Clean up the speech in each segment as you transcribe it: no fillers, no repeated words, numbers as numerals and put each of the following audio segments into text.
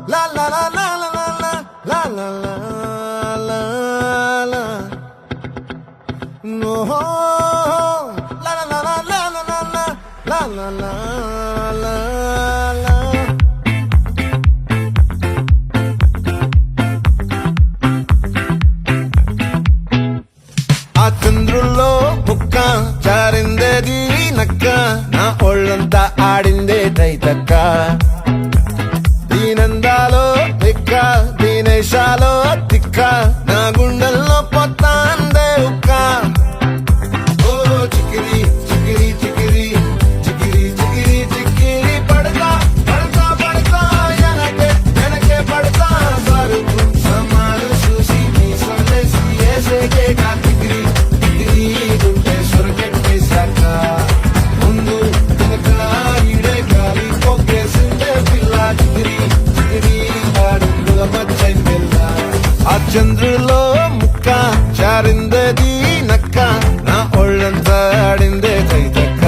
La la la la la la la la la la. No, la la la la la la la la la la la la. ఆ చంద్రుల్లో బుక్క జారిందేది నక్క నా ఒళ్ళంతా ఆడిందే తైతక్క దీనందాలో తిక్క దీనేశాలో తిక్క నా గుండెల్లో పొత్తాందే ఉక్క ఓ చికిరి చికిరి చికిరి చికిరి చికిరి చికిరి పడతా పడతా పడతా ఎనకే ఎనకే పడతా సరుకు సమాలు చూసి నీ సందేశి ఏసేకే కా చికిరి చికిరి గుండె సొరకెట్టేశాక ముందు వెనక ఈడే గాలి పొగ్గేసిందే పిల్ల చికిరి చికిరి ఆడుల మచ్చైన పిల్ల ఆ చంద్రులో ముక్క జారిందేది నక్క నా ఒళ్ళంతా ఆడిందే తైతక్క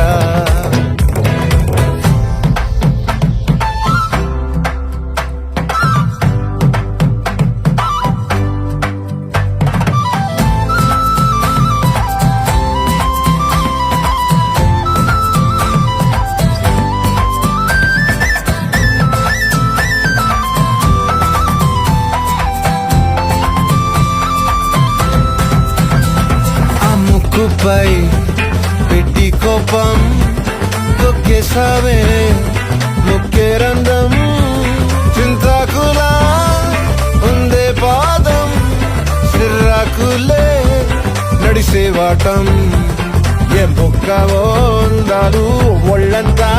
ఆ ముక్కుపై పెట్టి కోపం తొక్కేసావే ముక్కే రంధం చింతాకులా ఉందే పాదం సిర్రాకులే నడిసే వాటం ఏ బొక్కవో ఉందాలు ఒళ్ళంతా